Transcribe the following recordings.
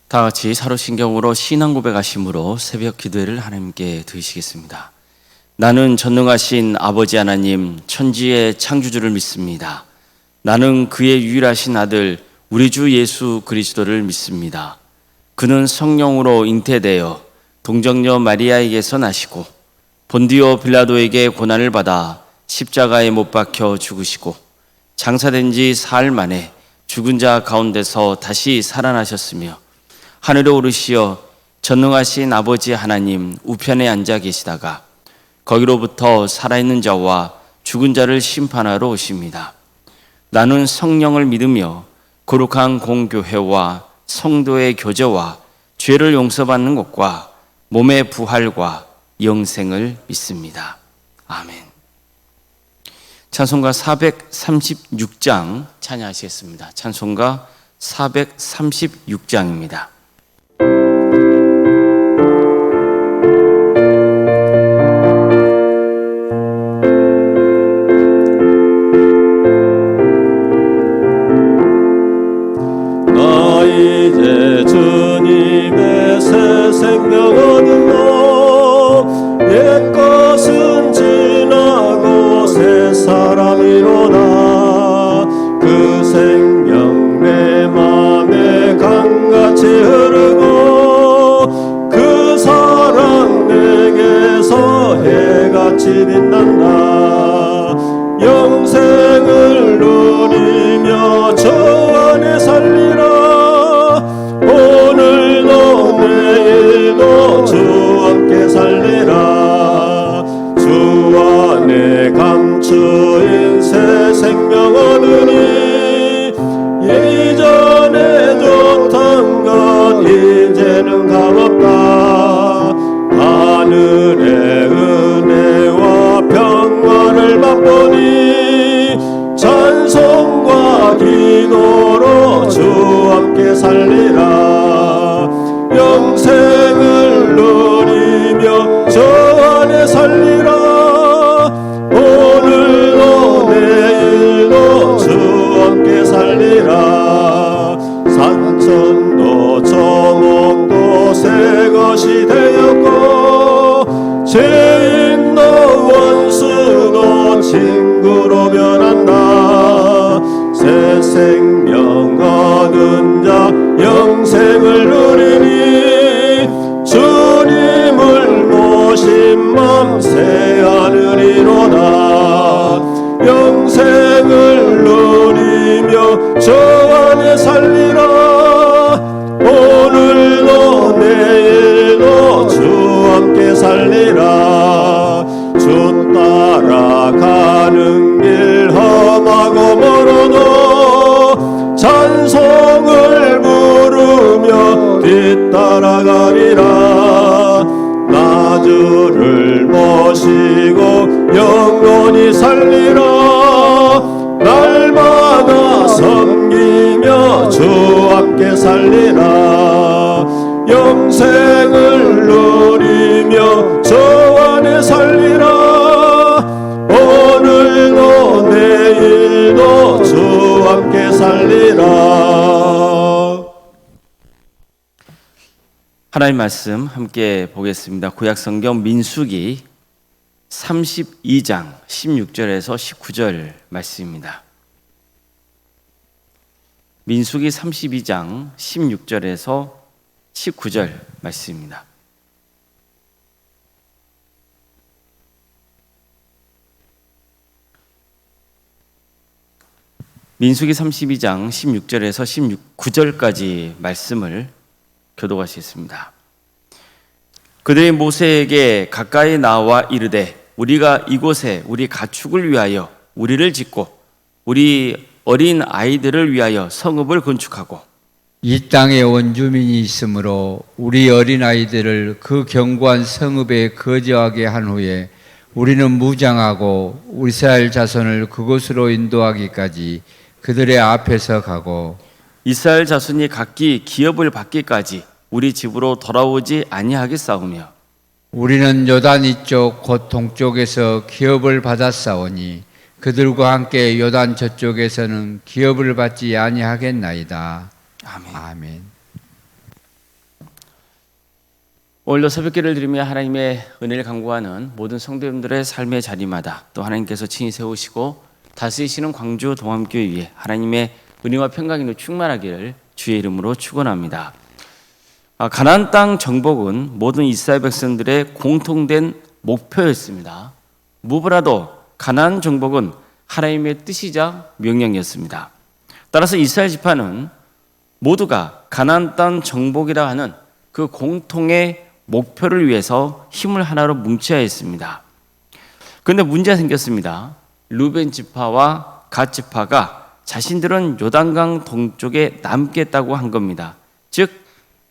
다 같이 사로신경으로 신앙 고백하심으로 새벽 기도회를 하나님께 드리시겠습니다. 나는 전능하신 아버지 하나님 천지의 창조주를 믿습니다. 나는 그의 유일하신 아들 우리 주 예수 그리스도를 믿습니다. 그는 성령으로 잉태되어 동정녀 마리아에게서 나시고 본디오 빌라도에게 고난을 받아 십자가에 못 박혀 죽으시고 장사된 지 사흘 만에 죽은 자 가운데서 다시 살아나셨으며 하늘에 오르시어 전능하신 아버지 하나님 우편에 앉아 계시다가 거기로부터 살아있는 자와 죽은 자를 심판하러 오십니다. 나는 성령을 믿으며 거룩한 공교회와 성도의 교제와 죄를 용서받는 것과 몸의 부활과 영생을 믿습니다. 아멘. 찬송가 436장 찬양하시겠습니다. 찬송가 436장입니다. 이제 주님의 새 생명 얻으며 옛것은 지나고 새 사람이로다. 그 생명 내 맘에 강같이 흐르고 그 사랑 내게서 해같이 빛난다. 영생을 누리며 저 안에 살리라. 오늘도 내일도 주 함께 살리라. 주 안에 감추인 새 생명 얻으니 이전에 좋던 것 이제는 값없다. 하늘의 은혜와 평화를 맛보니 찬송과 기도로 주 함께 살리라. 영생을 누리며 저 안에 살리라. 오늘도 내일도 주 함께 살리라. 산천도 저목도 새 것이 되었고 죄인도 원수도 친구로 변한다. 새 생명 얻은 자 영생을 누리니 주님을 모신 맘 새하늘이로다. 영생을 누리며 저 안에 살리라. 오늘도 내일도 주 함께 살리라. 주 따라가는 길 험하고 멀어도 찬송을 부르며 뒤따라가리라. 나 주를 모시고 영원히 살리라. 날마다 섬기며 주 함께 살리라. 영생을 누리며 저 안에 살리라. 오늘도 내일도 주 함께 살리라. 하나님 말씀 함께 보겠습니다. 구약성경 민수기 32장 16절에서 19절 말씀입니다. 민수기 32장 16절에서 19절 말씀입니다. 민수기 32장 16절에서 19절까지 말씀을 교독하시겠습니다. 그들이 모세에게 가까이 나와 이르되 우리가 이곳에 우리 가축을 위하여 우리를 짓고 우리 어린 아이들을 위하여 성읍을 건축하고 이 땅에 원주민이 있으므로 우리 어린 아이들을 그 견고한 성읍에 거주하게 한 후에 우리는 무장하고 이스라엘 자손을 그곳으로 인도하기까지 그들의 앞에서 가고 이스라엘 자손이 각기 기업을 받기까지 우리 집으로 돌아오지 아니하겠사오며 우리는 요단 이쪽 곧 동쪽에서 기업을 받았사오니 그들과 함께 요단 저쪽에서는 기업을 받지 아니하겠나이다. 아멘. 아멘. 오늘도 새벽기를 드리며 하나님의 은혜를 간구하는 모든 성도님들의 삶의 자리마다 또 하나님께서 친히 세우시고 다스리시는 광주 동암교회 위에 하나님의 은혜와 평강이 충만하기를 주의 이름으로 축원합니다. 가나안 땅 정복은 모든 이스라엘 백성들의 공통된 목표였습니다. 무엇보다도 가나안 정복은 하나님의 뜻이자 명령이었습니다. 따라서 이스라엘 지파는 모두가 가나안 땅 정복이라 하는 그 공통의 목표를 위해서 힘을 하나로 뭉쳐야 했습니다. 그런데 문제가 생겼습니다. 르벤 지파와 갓 지파가 자신들은 요단강 동쪽에 남겠다고 한 겁니다. 즉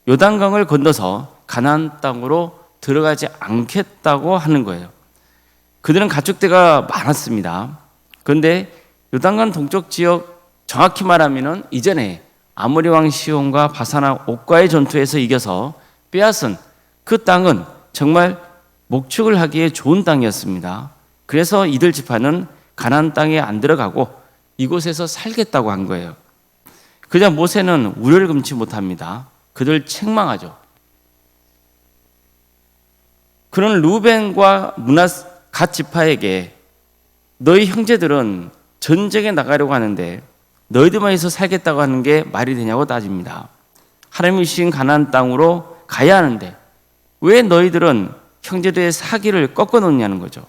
요단강을 건너서 가나안 땅으로 들어가지 않겠다고 하는 거예요. 그들은 가축대가 많았습니다. 그런데 요단강 동쪽 지역, 정확히 말하면 이전에 아모리 왕 시온과 바산왕 옥과의 전투에서 이겨서 빼앗은 그 땅은 정말 목축을 하기에 좋은 땅이었습니다. 그래서 이들 지파는 가나안 땅에 안 들어가고 이곳에서 살겠다고 한 거예요. 그러자 모세는 우려를 금치 못합니다. 그들 책망하죠. 그런 루벤과 갓 지파에게 너희 형제들은 전쟁에 나가려고 하는데 너희들만에서 살겠다고 하는 게 말이 되냐고 따집니다. 하나님이 주신 가나안 땅으로 가야 하는데 왜 너희들은 형제들의 사기를 꺾어 놓냐는 거죠.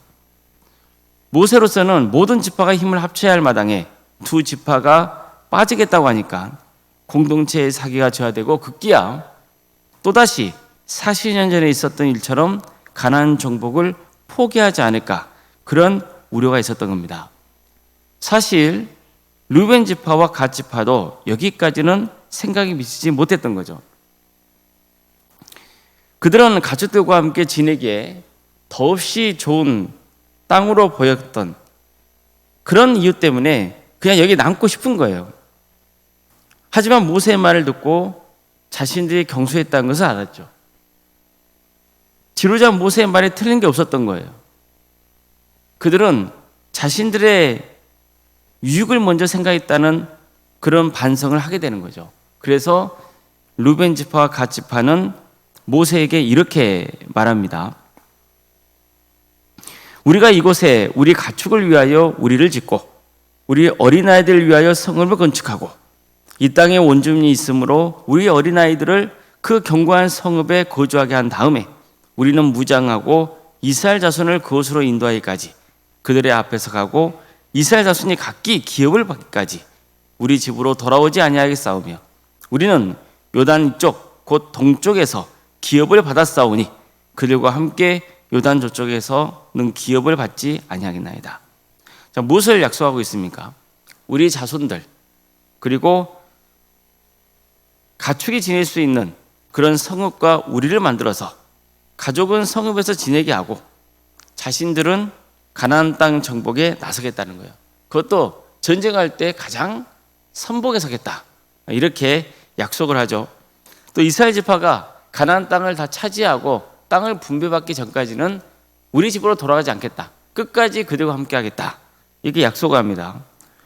모세로서는 모든 지파가 힘을 합쳐야 할 마당에 두 지파가 빠지겠다고 하니까 공동체의 사기가 저하되고 급기야 또다시 40년 전에 있었던 일처럼 가나안 정복을 포기하지 않을까 그런 우려가 있었던 겁니다. 사실 르벤 지파와 갓 지파도 여기까지는 생각이 미치지 못했던 거죠. 그들은 가축들과 함께 지내기에 더없이 좋은 땅으로 보였던 그런 이유 때문에 그냥 여기 남고 싶은 거예요. 하지만 모세의 말을 듣고 자신들이 경솔했다는 것을 알았죠. 지도자 모세의 말에 틀린 게 없었던 거예요. 그들은 자신들의 유익을 먼저 생각했다는 그런 반성을 하게 되는 거죠. 그래서 르벤 지파와 갓 지파는 모세에게 이렇게 말합니다. 우리가 이곳에 우리 가축을 위하여 우리를 짓고 우리 어린아이들을 위하여 성읍을 건축하고 이 땅에 원주민이 있으므로 우리 어린아이들을 그 견고한 성읍에 거주하게 한 다음에 우리는 무장하고 이스라엘 자손을 그곳으로 인도하기까지 그들의 앞에서 가고 이스라엘 자손이 각기 기업을 받기까지 우리 집으로 돌아오지 아니하겠사오며 우리는 요단 이쪽 곧 동쪽에서 기업을 받았사오니 그들과 함께 요단 저쪽에서는 기업을 받지 아니하겠나이다. 자, 무엇을 약속하고 있습니까? 우리 자손들 그리고 가축이 지낼 수 있는 그런 성읍과 우리를 만들어서 가족은 성읍에서 지내게 하고 자신들은 가나안 땅 정복에 나서겠다는 거예요. 그것도 전쟁할 때 가장 선봉에 서겠다. 이렇게 약속을 하죠. 또 이스라엘 지파가 가나안 땅을 다 차지하고 땅을 분배받기 전까지는 우리 집으로 돌아가지 않겠다. 끝까지 그들과 함께 하겠다. 이렇게 약속을 합니다.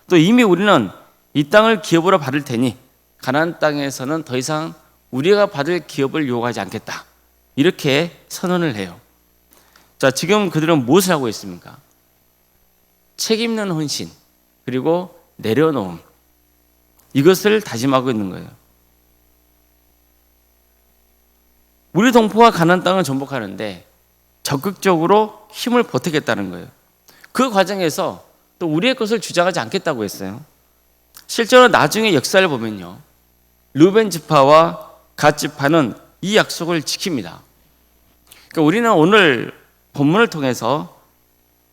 또 이미 우리는 이 땅을 기업으로 받을 테니 가나안 땅에서는 더 이상 우리가 받을 기업을 요구하지 않겠다. 이렇게 선언을 해요. 자, 지금 그들은 무엇을 하고 있습니까? 책임있는 헌신 그리고 내려놓음 이것을 다짐하고 있는 거예요. 우리 동포가 가나안 땅을 정복하는데 적극적으로 힘을 보태겠다는 거예요. 그 과정에서 또 우리의 것을 주장하지 않겠다고 했어요. 실제로 나중에 역사를 보면요, 르벤 지파와 갓 지파는 이 약속을 지킵니다. 그러니까 우리는 오늘 본문을 통해서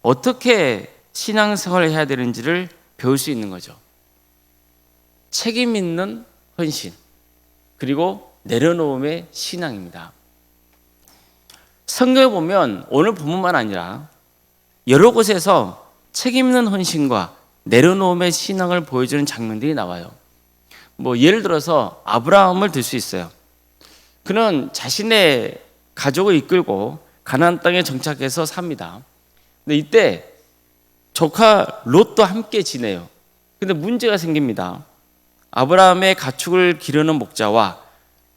어떻게 신앙생활을 해야 되는지를 배울 수 있는 거죠. 책임 있는 헌신 그리고 내려놓음의 신앙입니다. 성경에 보면 오늘 본문만 아니라 여러 곳에서 책임 있는 헌신과 내려놓음의 신앙을 보여주는 장면들이 나와요. 예를 들어서 아브라함을 들 수 있어요. 그는 자신의 가족을 이끌고 가나안 땅에 정착해서 삽니다. 근데 이때 조카 롯도 함께 지내요. 근데 문제가 생깁니다. 아브라함의 가축을 기르는 목자와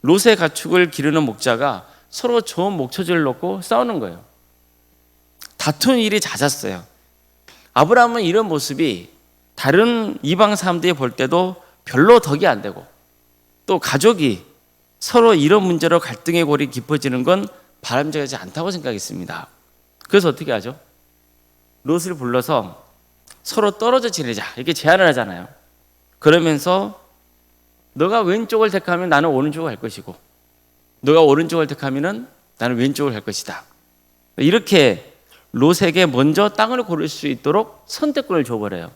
롯의 가축을 기르는 목자가 서로 좋은 목초지를 놓고 싸우는 거예요. 다투는 일이 잦았어요. 아브라함은 이런 모습이 다른 이방 사람들이 볼 때도 별로 덕이 안 되고, 또 가족이 서로 이런 문제로 갈등의 골이 깊어지는 건 바람직하지 않다고 생각했습니다. 그래서 어떻게 하죠? 롯을 불러서 서로 떨어져 지내자 이렇게 제안을 하잖아요. 그러면서 너가 왼쪽을 택하면 나는 오른쪽을 갈 것이고, 너가 오른쪽을 택하면 나는 왼쪽을 갈 것이다. 이렇게 롯에게 먼저 땅을 고를 수 있도록 선택권을 줘버려요.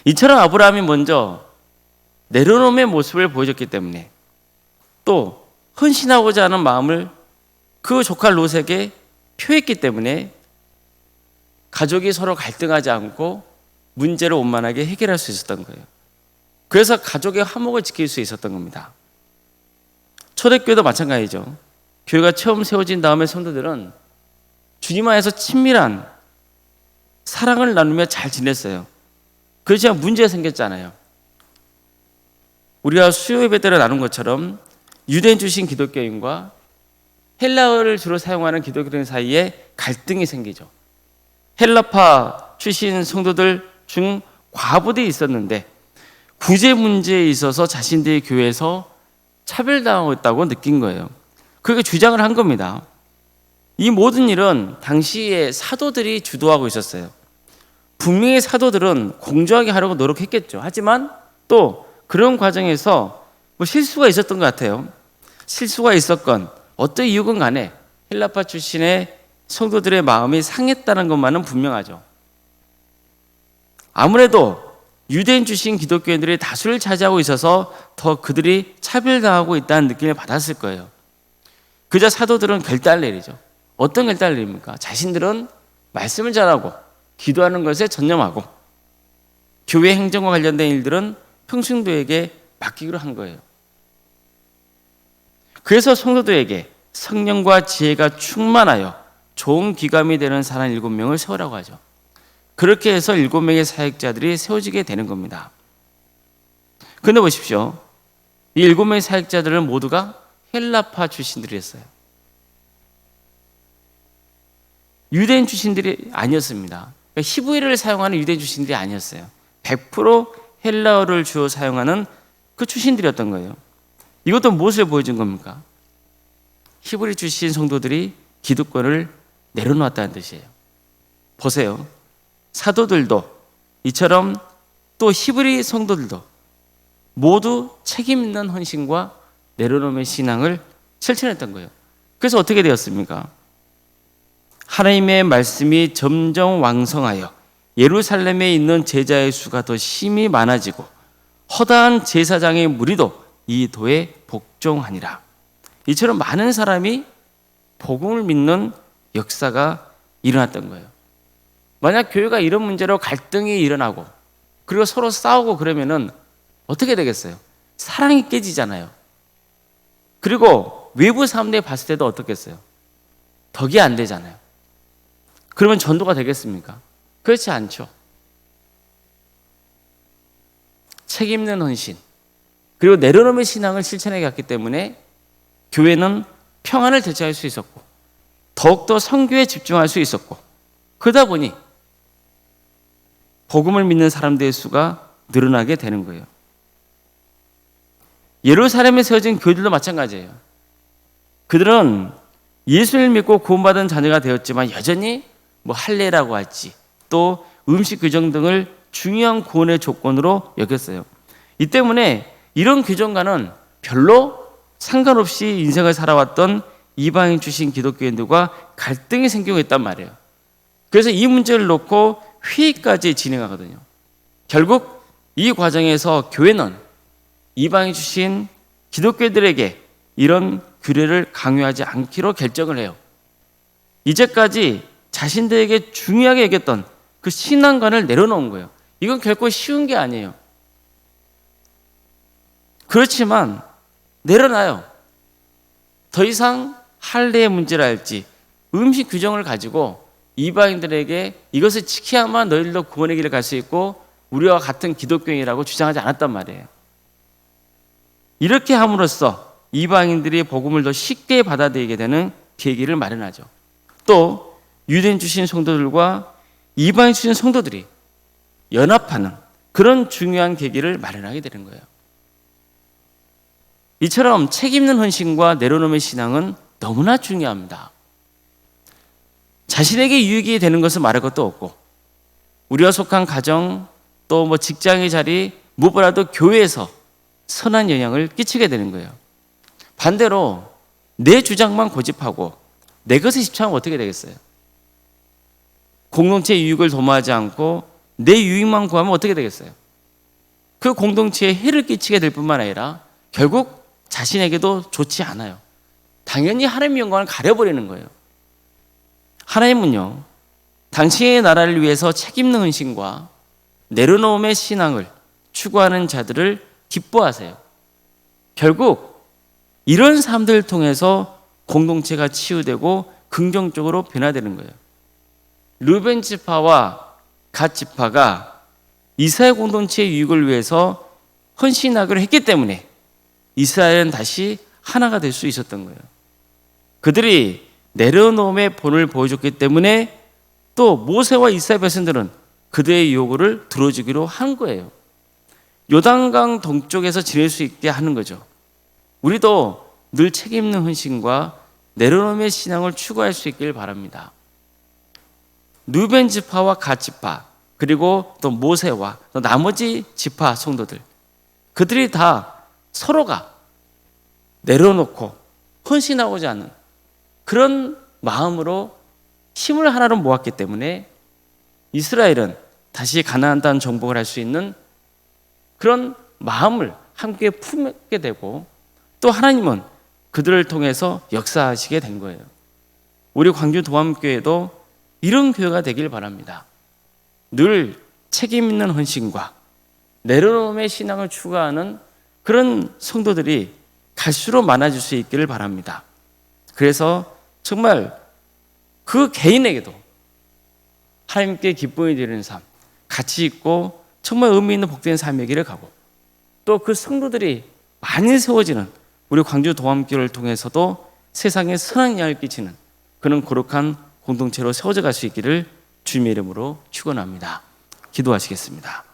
이처럼 아브라함이 먼저 내려놓음의 모습을 보여줬기 때문에, 또 헌신하고자 하는 마음을 그 조카 롯에게 표했기 때문에 가족이 서로 갈등하지 않고 문제를 원만하게 해결할 수 있었던 거예요. 그래서 가족의 화목을 지킬 수 있었던 겁니다. 초대교회도 마찬가지죠. 교회가 처음 세워진 다음에 성도들은 주님 안에서 친밀한 사랑을 나누며 잘 지냈어요. 그렇지만 문제가 생겼잖아요. 우리가 수요 예배 때를 나눈 것처럼 유대인 출신 기독교인과 헬라어를 주로 사용하는 기독교인 사이에 갈등이 생기죠. 헬라파 출신 성도들 중 과부들이 있었는데 구제 문제에 있어서 자신들의 교회에서 차별당하고 있다고 느낀 거예요. 그렇게 주장을 한 겁니다. 이 모든 일은 당시에 사도들이 주도하고 있었어요. 분명히 사도들은 공정하게 하려고 노력했겠죠. 하지만 또 그런 과정에서 실수가 있었던 것 같아요. 실수가 있었건 어떤 이유건 간에 헬라파 출신의 성도들의 마음이 상했다는 것만은 분명하죠. 아무래도 유대인 출신 기독교인들이 다수를 차지하고 있어서 더 그들이 차별당하고 있다는 느낌을 받았을 거예요. 그저 사도들은 결단을 내리죠. 어떤 결단을 내립니까? 자신들은 말씀을 잘하고 기도하는 것에 전념하고 교회 행정과 관련된 일들은 평신도에게 맡기기로 한 거예요. 그래서 성도들에게 성령과 지혜가 충만하여 좋은 귀감이 되는 사람 7명을 세우라고 하죠. 그렇게 해서 7명의 사역자들이 세워지게 되는 겁니다. 그런데 보십시오. 이 7명의 사역자들은 모두가 헬라파 출신들이었어요. 유대인 출신들이 아니었습니다. 그러니까 히브리어를 사용하는 유대인 출신들이 아니었어요. 100% 헬라어를 주로 사용하는 그 출신들이었던 거예요. 이것도 무엇을 보여준 겁니까? 히브리 출신 성도들이 기득권을 내려놓았다는 뜻이에요. 보세요. 사도들도 이처럼 또 히브리 성도들도 모두 책임 있는 헌신과 내려놓음의 신앙을 실천했던 거예요. 그래서 어떻게 되었습니까? 하나님의 말씀이 점점 왕성하여 예루살렘에 있는 제자의 수가 더 심히 많아지고 허다한 제사장의 무리도 이 도에 복종하니라. 이처럼 많은 사람이 복음을 믿는 역사가 일어났던 거예요. 만약 교회가 이런 문제로 갈등이 일어나고 그리고 서로 싸우고 그러면은 어떻게 되겠어요? 사랑이 깨지잖아요. 그리고 외부 사람들이 봤을 때도 어떻겠어요? 덕이 안 되잖아요. 그러면 전도가 되겠습니까? 그렇지 않죠. 책임 있는 헌신 그리고 내려놓음의 신앙을 실천해 갔기 때문에 교회는 평안을 되찾을 수 있었고 더욱더 선교에 집중할 수 있었고 그러다 보니 복음을 믿는 사람들의 수가 늘어나게 되는 거예요. 예루살렘에 세워진 교회들도 마찬가지예요. 그들은 예수를 믿고 구원받은 자녀가 되었지만 여전히 할례라고 할지 또 음식 규정 등을 중요한 구원의 조건으로 여겼어요. 이 때문에 이런 규정과는 별로 상관없이 인생을 살아왔던 이방인 출신 기독교인들과 갈등이 생기고 있단 말이에요. 그래서 이 문제를 놓고 회의까지 진행하거든요. 결국 이 과정에서 교회는 이방인 출신 기독교인들에게 이런 규례를 강요하지 않기로 결정을 해요. 이제까지 자신들에게 중요하게 여겼던 그 신앙관을 내려놓은 거예요. 이건 결코 쉬운 게 아니에요. 그렇지만 내려놔요. 더 이상 할례의 문제를 알지 음식 규정을 가지고 이방인들에게 이것을 지켜야만 너희들도 구원의 길을 갈 수 있고 우리와 같은 기독교인이라고 주장하지 않았단 말이에요. 이렇게 함으로써 이방인들이 복음을 더 쉽게 받아들이게 되는 계기를 마련하죠. 또 유대인 출신 성도들과 이방인 출신 성도들이 연합하는 그런 중요한 계기를 마련하게 되는 거예요. 이처럼 책임있는 헌신과 내려놓음의 신앙은 너무나 중요합니다. 자신에게 유익이 되는 것을 말할 것도 없고, 우리가 속한 가정, 또 직장의 자리, 무엇보다도 교회에서 선한 영향을 끼치게 되는 거예요. 반대로 내 주장만 고집하고 내 것에 집착하면 어떻게 되겠어요? 공동체의 유익을 도모하지 않고 내 유익만 구하면 어떻게 되겠어요? 그 공동체에 해를 끼치게 될 뿐만 아니라 결국 자신에게도 좋지 않아요. 당연히 하나님의 영광을 가려버리는 거예요. 하나님은요, 당신의 나라를 위해서 책임있는 헌신과 내려놓음의 신앙을 추구하는 자들을 기뻐하세요. 결국 이런 사람들을 통해서 공동체가 치유되고 긍정적으로 변화되는 거예요. 르벤 지파와 갓 지파가 이스라엘 공동체의 유익을 위해서 헌신하기로 했기 때문에 이스라엘은 다시 하나가 될 수 있었던 거예요. 그들이 내려놓음의 본을 보여줬기 때문에 또 모세와 이스라엘 백성들은 그들의 요구를 들어주기로 한 거예요. 요단강 동쪽에서 지낼 수 있게 하는 거죠. 우리도 늘 책임있는 헌신과 내려놓음의 신앙을 추구할 수 있길 바랍니다. 르벤 지파와 갓 지파, 그리고 또 모세와 또 나머지 지파 성도들, 그들이 다 서로가 내려놓고 헌신하고자 하는 그런 마음으로 힘을 하나로 모았기 때문에 이스라엘은 다시 가나안 땅 정복을 할 수 있는 그런 마음을 함께 품게 되고, 또 하나님은 그들을 통해서 역사하시게 된 거예요. 우리 광주 도암교회도 이런 교회가 되길 바랍니다. 늘 책임 있는 헌신과 내려놓음의 신앙을 추구하는 그런 성도들이 갈수록 많아질 수 있기를 바랍니다. 그래서 정말 그 개인에게도 하나님께 기쁨이 되는 삶, 가치 있고 정말 의미 있는 복된 삶의 길을 가고, 또 그 성도들이 많이 세워지는 우리 광주 도암교회를 통해서도 세상에 선한 영향을 끼치는 그런 거룩한 공동체로 세워져 갈 수 있기를 주님의 이름으로 축원합니다. 기도하시겠습니다.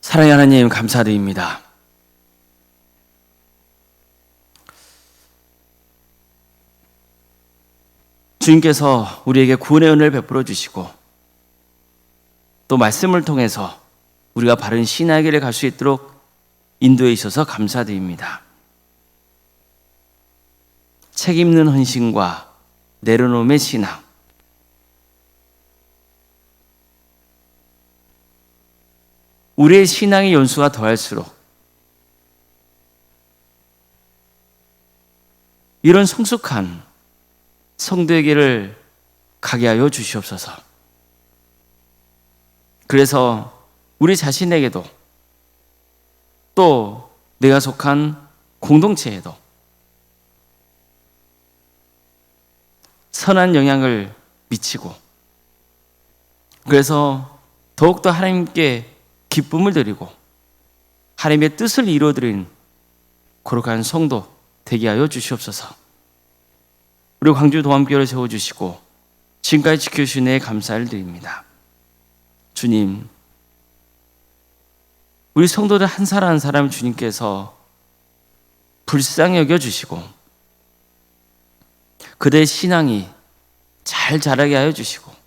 사랑의 하나님, 감사드립니다. 주님께서 우리에게 구원의 은혜를 베풀어 주시고, 또 말씀을 통해서 우리가 바른 신앙의 길에 갈 수 있도록 인도해 주셔서 감사드립니다. 책임있는 헌신과 내려놓음의 신앙, 우리의 신앙의 연수가 더할수록 이런 성숙한 성도에게를 가게 하여 주시옵소서. 그래서 우리 자신에게도, 또 내가 속한 공동체에도 선한 영향을 미치고, 그래서 더욱더 하나님께 기쁨을 드리고 하나님의 뜻을 이루어드린 거룩한 성도 되게 하여 주시옵소서. 우리 광주 도암교회를 세워주시고 지금까지 지켜주신 은혜에 감사를 드립니다. 주님, 우리 성도들 한 사람 한 사람 주님께서 불쌍히 여겨주시고 그들의 신앙이 잘 자라게 하여 주시고,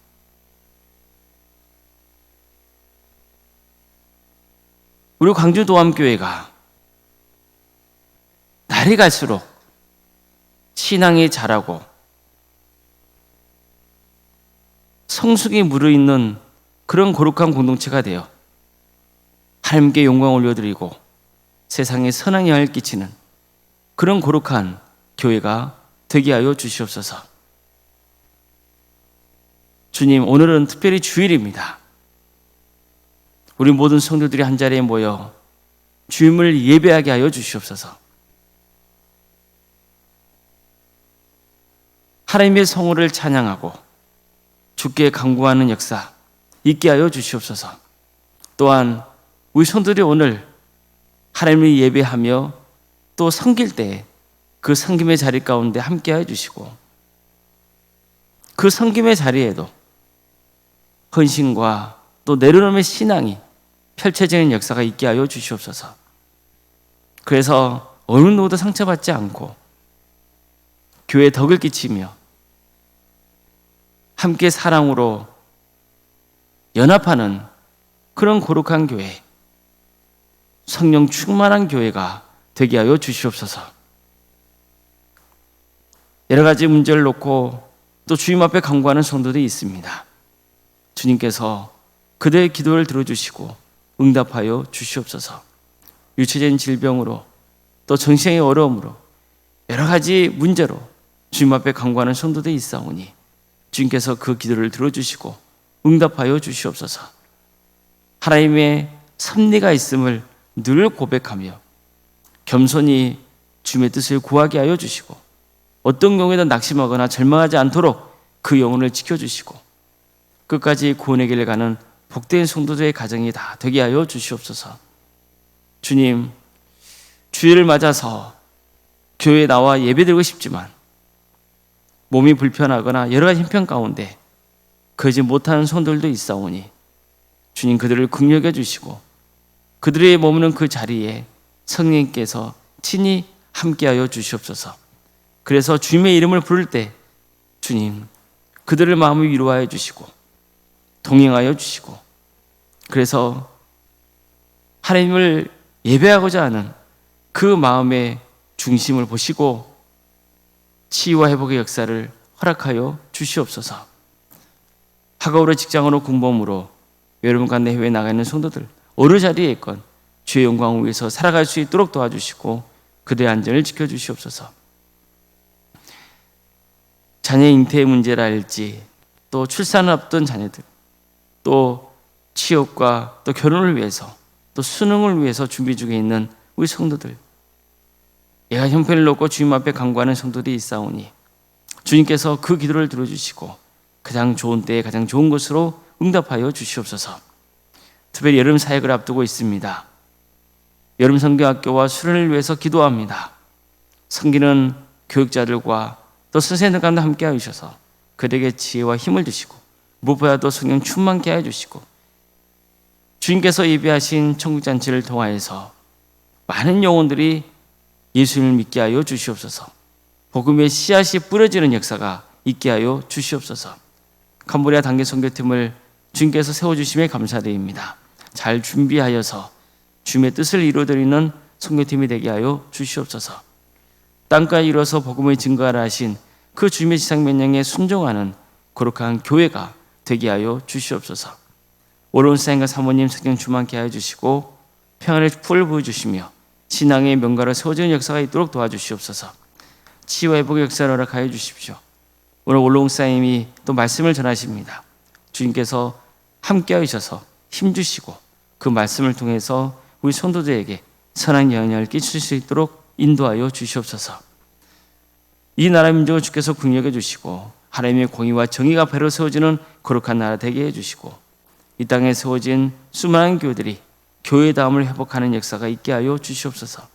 우리 광주 도암교회가 날이 갈수록 신앙이 자라고 성숙이 무르익는 그런 거룩한 공동체가 되어 하나님께 영광 올려드리고 세상에 선한 영향을 끼치는 그런 거룩한 교회가 되게 하여 주시옵소서. 주님, 오늘은 특별히 주일입니다. 우리 모든 성도들이 한자리에 모여 주님을 예배하게 하여 주시옵소서. 하나님의 성호를 찬양하고 주께 간구하는 역사 있게 하여 주시옵소서. 또한 우리 성도들이 오늘 하나님을 예배하며 또 섬길 때 그 섬김의 자리 가운데 함께 하여 주시고, 그 섬김의 자리에도 헌신과 또 내려놓음의 신앙이 펼쳐지는 역사가 있게 하여 주시옵소서. 그래서 어느 누구도 상처받지 않고 교회에 덕을 끼치며 함께 사랑으로 연합하는 그런 거룩한 교회, 성령 충만한 교회가 되게 하여 주시옵소서. 여러 가지 문제를 놓고 또 주님 앞에 간구하는 성도들이 있습니다. 주님께서 그들의 기도를 들어주시고 응답하여 주시옵소서. 유체적인 질병으로 또 정신의 어려움으로 여러 가지 문제로 주님 앞에 간구하는 성도들이 있사오니 주님께서 그 기도를 들어주시고 응답하여 주시옵소서. 하나님의 섭리가 있음을 늘 고백하며 겸손히 주님의 뜻을 구하게 하여 주시고, 어떤 경우에도 낙심하거나 절망하지 않도록 그 영혼을 지켜주시고 끝까지 구원의 길을 가는 복된 성도들의 가정이 다 되게 하여 주시옵소서. 주님, 주일을 맞아서 교회에 나와 예배드리고 싶지만 몸이 불편하거나 여러 가지 형편 가운데 그러지 못하는 성도들도 있사오니 주님 그들을 긍휼히 주시고 그들의 머무는 그 자리에 성령님께서 친히 함께하여 주시옵소서. 그래서 주님의 이름을 부를 때 주님 그들을 마음을 위로하여 주시고 동행하여 주시고, 그래서 하나님을 예배하고자 하는 그 마음의 중심을 보시고 치유와 회복의 역사를 허락하여 주시옵소서. 학업으로 직장으로 공범으로 여러분 가운데 해외에 나가 있는 성도들 어느 자리에 있건 주의 영광을 위해서 살아갈 수 있도록 도와주시고 그들의 안전을 지켜주시옵소서. 자녀 잉태의 문제랄지 또 출산을 앞둔 자녀들, 또 취업과 또 결혼을 위해서 또 수능을 위해서 준비 중에 있는 우리 성도들, 얘가 형편을 놓고 주님 앞에 간구하는 성도들이 있사오니 주님께서 그 기도를 들어주시고 가장 좋은 때에 가장 좋은 것으로 응답하여 주시옵소서. 특별히 여름 사역을 앞두고 있습니다. 여름 성경학교와 수련을 위해서 기도합니다. 섬기는 교육자들과 또 선생님들 가운데 함께 하셔서 그들에게 지혜와 힘을 주시고 무엇보다도 성령 충만케 해주시고 주님께서 예비하신 천국잔치를 통하여서 많은 영혼들이 예수님을 믿게 하여 주시옵소서. 복음의 씨앗이 뿌려지는 역사가 있게 하여 주시옵소서. 캄보디아 단계 선교팀을 주님께서 세워주심에 감사드립니다. 잘 준비하여서 주님의 뜻을 이루어드리는 선교팀이 되게 하여 주시옵소서. 땅까지 이뤄서 복음의 증거하라 하신 그 주님의 지상명령에 순종하는 거룩한 교회가 되게 하여 주시옵소서. 오로운 사인과 사모님 성령 충만케 하여 주시고 평안의 풀을 보여주시며 신앙의 명가로 세워지는 역사가 있도록 도와주시옵소서. 치유와 회복의 역사를 허락하여 주십시오. 오늘 올로웅 사님이 또 말씀을 전하십니다. 주님께서 함께 하셔서 힘주시고 그 말씀을 통해서 우리 성도들에게 선한 영향을 끼칠 수 있도록 인도하여 주시옵소서. 이 나라 민족을 주께서 긍휼히 주시고 하나님의 공의와 정의가 배로 세워지는 거룩한 나라 되게 해주시고 이 땅에 세워진 수많은 교회들이 교회다움을 회복하는 역사가 있게 하여 주시옵소서.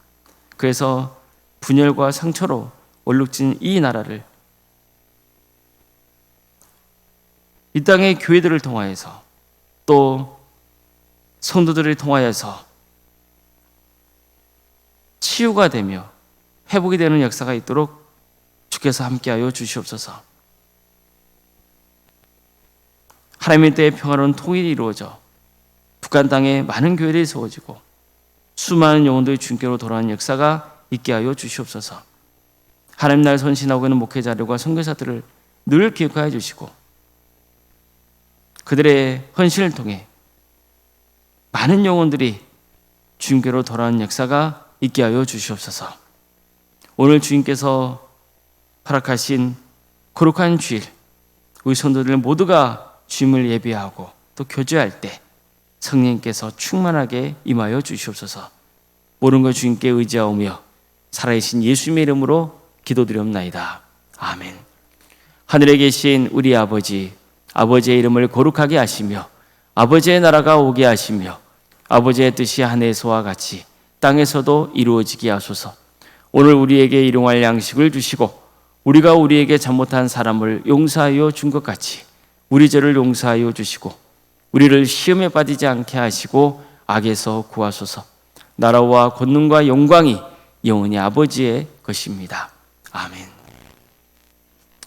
그래서 분열과 상처로 얼룩진 이 나라를 이 땅의 교회들을 통하여서 또 성도들을 통하여서 치유가 되며 회복이 되는 역사가 있도록 주께서 함께하여 주시옵소서. 하나님의 때에 평화로운 통일이 이루어져 북한 땅에 많은 교회들이 세워지고 수많은 영혼들이 주님께로 돌아오는 역사가 있게 하여 주시옵소서. 하나님 나라를 선신하고 있는 목회자들과 선교사들을 늘 기억하여 주시고 그들의 헌신을 통해 많은 영혼들이 주님께로 돌아오는 역사가 있게 하여 주시옵소서. 오늘 주님께서 허락하신 거룩한 주일, 우리 성도들 모두가 주님을 예배하고 또 교제할 때 성령님께서 충만하게 임하여 주시옵소서. 모든 것 주님께 의지하오며 살아계신 예수님의 이름으로 기도드리옵나이다. 아멘. 하늘에 계신 우리 아버지, 아버지의 이름을 거룩하게 하시며 아버지의 나라가 오게 하시며 아버지의 뜻이 하늘에서와 같이 땅에서도 이루어지게 하소서. 오늘 우리에게 일용할 양식을 주시고 우리가 우리에게 잘못한 사람을 용서하여 준 것 같이 우리 죄를 용서하여 주시고 우리를 시험에 빠지지 않게 하시고 악에서 구하소서. 나라와 권능과 영광이 영원히 아버지의 것입니다. 아멘.